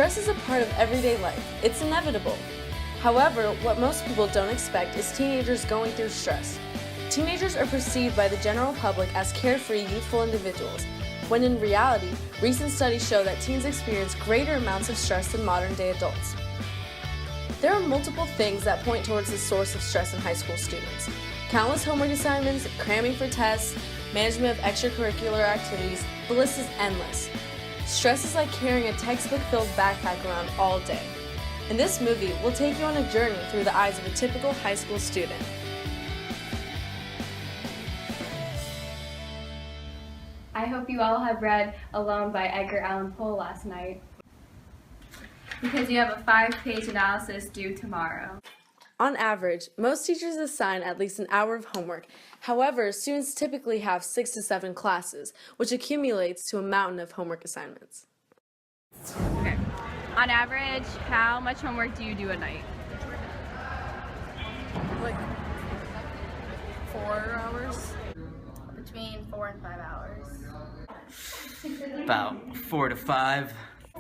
Stress is a part of everyday life. It's inevitable. However, what most people don't expect is teenagers going through stress. Teenagers are perceived by the general public as carefree, youthful individuals, when in reality, recent studies show that teens experience greater amounts of stress than modern-day adults. There are multiple things that point towards the source of stress in high school students. Countless homework assignments, cramming for tests, management of extracurricular activities, the list is endless. Stress is like carrying a textbook-filled backpack around all day. In this movie, we'll take you on a journey through the eyes of a typical high school student. I hope you all have read Alone by Edgar Allan Poe last night, because you have a 5-page analysis due tomorrow. On average, most teachers assign at least an hour of homework. However, students typically have 6 to 7 classes, which accumulates to a mountain of homework assignments. Okay. On average, how much homework do you do a night? Like 4 hours? Between 4 and 5 hours. About 4 to 5.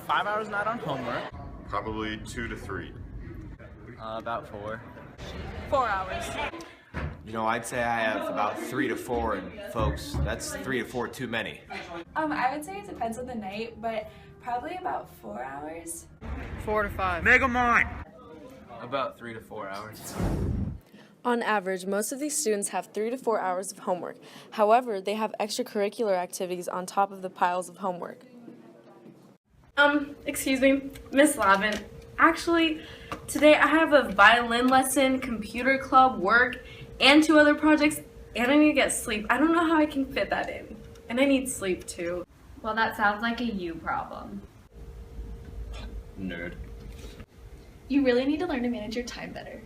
5 hours not on homework. Probably 2 to 3. About 4. 4 hours. You know, I'd say I have about 3 to 4, and folks, that's 3 to 4 too many. I would say it depends on the night, but probably about 4 hours. 4 to 5. Mega mine! About 3 to 4 hours. On average, most of these students have 3 to 4 hours of homework. However, they have extracurricular activities on top of the piles of homework. Excuse me, Miss Lavin. Actually, today I have a violin lesson, computer club, work, and 2 other projects, and I need to get sleep. I don't know how I can fit that in. And I need sleep too. Well, that sounds like a you problem. Nerd. You really need to learn to manage your time better.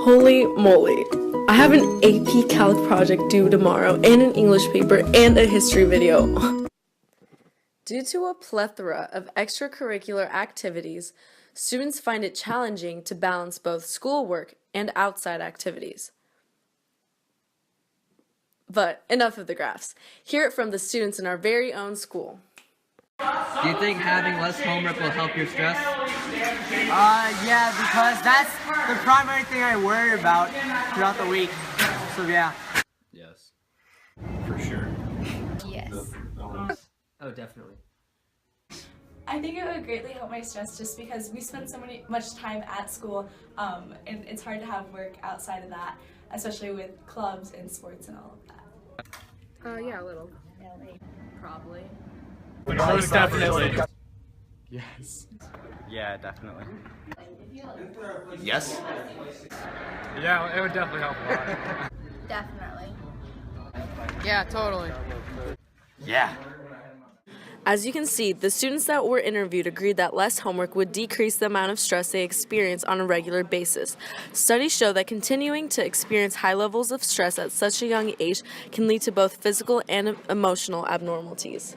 Holy moly. I have an AP Calc project due tomorrow, and an English paper, and a history video. Due to a plethora of extracurricular activities, students find it challenging to balance both schoolwork and outside activities. But enough of the graphs. Hear it from the students in our very own school. Do you think having less homework will help your stress? Yeah, because that's the primary thing I worry about throughout the week. So yeah. Yes. For sure. Yes. Oh, definitely. I think it would greatly help my stress just because we spend much time at school, and it's hard to have work outside of that, especially with clubs and sports and all of that. Yeah, a little. Probably. Most definitely. Yes. Yeah, definitely. Yes? Yeah, it would definitely help a lot. Definitely. Yeah, totally. Yeah. As you can see, the students that were interviewed agreed that less homework would decrease the amount of stress they experience on a regular basis. Studies show that continuing to experience high levels of stress at such a young age can lead to both physical and emotional abnormalities.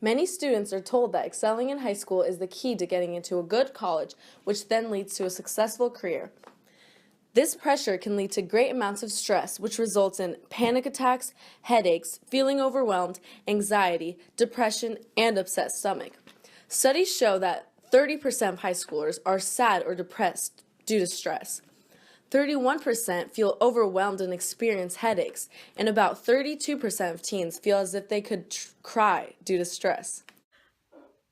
Many students are told that excelling in high school is the key to getting into a good college, which then leads to a successful career. This pressure can lead to great amounts of stress, which results in panic attacks, headaches, feeling overwhelmed, anxiety, depression, and upset stomach. Studies show that 30% of high schoolers are sad or depressed due to stress. 31% feel overwhelmed and experience headaches, and about 32% of teens feel as if they could cry due to stress.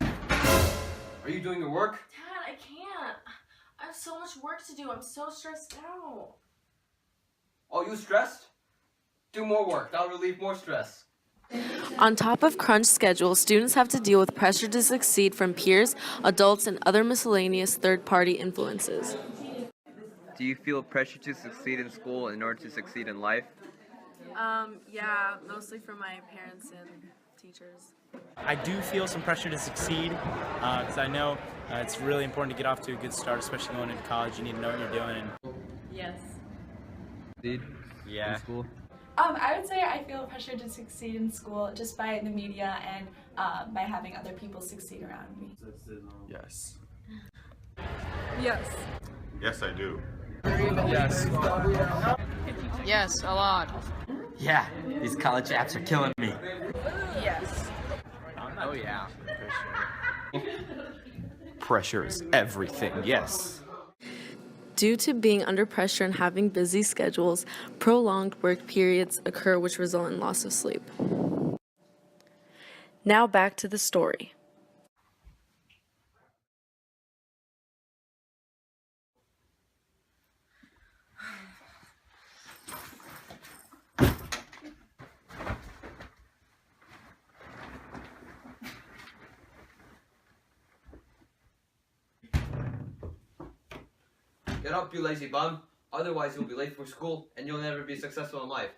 Are you doing your work? Dad, I can't. I have so much work to do. I'm so stressed out. Oh, you stressed? Do more work. That'll relieve more stress. On top of crunch schedules, students have to deal with pressure to succeed from peers, adults, and other miscellaneous third-party influences. Do you feel pressure to succeed in school in order to succeed in life? Yeah, mostly from my parents and teachers. I do feel some pressure to succeed because I know it's really important to get off to a good start, especially going into college. You need to know what you're doing. And Yes. Yeah. In school? I would say I feel pressure to succeed in school just by the media and by having other people succeed around me. Yes. Yes. Yes, I do. Yes. Yes, a lot. Yeah, these college apps are killing me. Yes. Oh, yeah. For sure. Pressure is everything, yes. Due to being under pressure and having busy schedules, prolonged work periods occur which result in loss of sleep. Now back to the story. Get up, you lazy bum. Otherwise, you'll be late for school and you'll never be successful in life.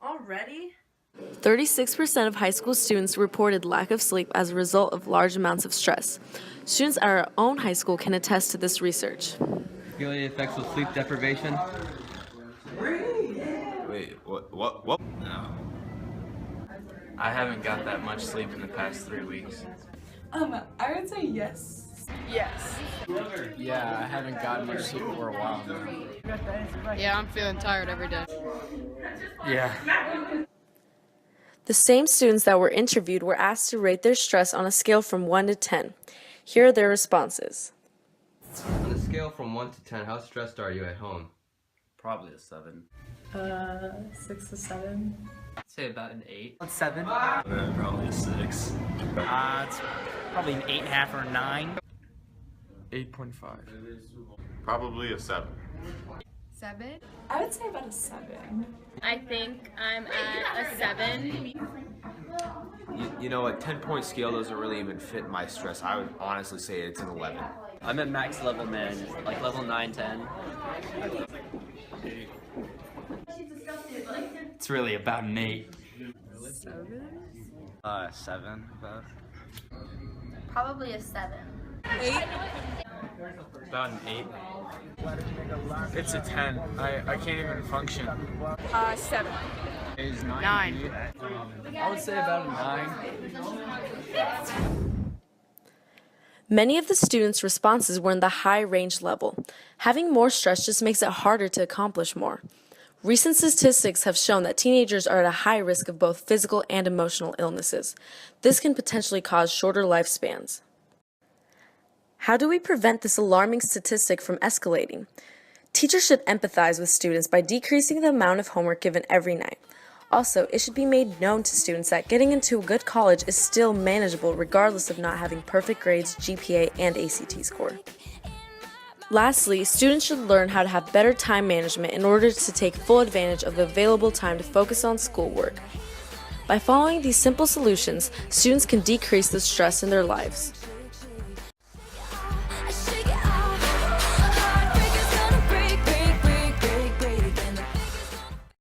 Already? 36% of high school students reported lack of sleep as a result of large amounts of stress. Students at our own high school can attest to this research. Feel any effects of sleep deprivation? Wait, what? No. I haven't got that much sleep in the past 3 weeks. I would say yes. Yes. Yeah, I haven't gotten much sleep for a while now. Yeah, I'm feeling tired every day. Yeah. The same students that were interviewed were asked to rate their stress on a scale from 1 to 10. Here are their responses. On a scale from 1 to 10, how stressed are you at home? Probably a 7. 6 to 7. I'd say about an 8. 7. Probably a 6. it's probably an 8.5 or 9. 8.5. Probably a 7. 7? I would say about a 7. I think I'm at a 7. You know, a 10-point scale doesn't really even fit my stress. I would honestly say it's an 11. I'm at max level, man. Like level 9, 10. It's really about an 8. 7, Beth. Probably a 7. About an 8. It's a 10. I can't even function. 7. Is 9. 9. I would say about a 9. Many of the students' responses were in the high range level. Having more stress just makes it harder to accomplish more. Recent statistics have shown that teenagers are at a high risk of both physical and emotional illnesses. This can potentially cause shorter lifespans. How do we prevent this alarming statistic from escalating? Teachers should empathize with students by decreasing the amount of homework given every night. Also, it should be made known to students that getting into a good college is still manageable regardless of not having perfect grades, GPA, and ACT score. Lastly, students should learn how to have better time management in order to take full advantage of the available time to focus on schoolwork. By following these simple solutions, students can decrease the stress in their lives.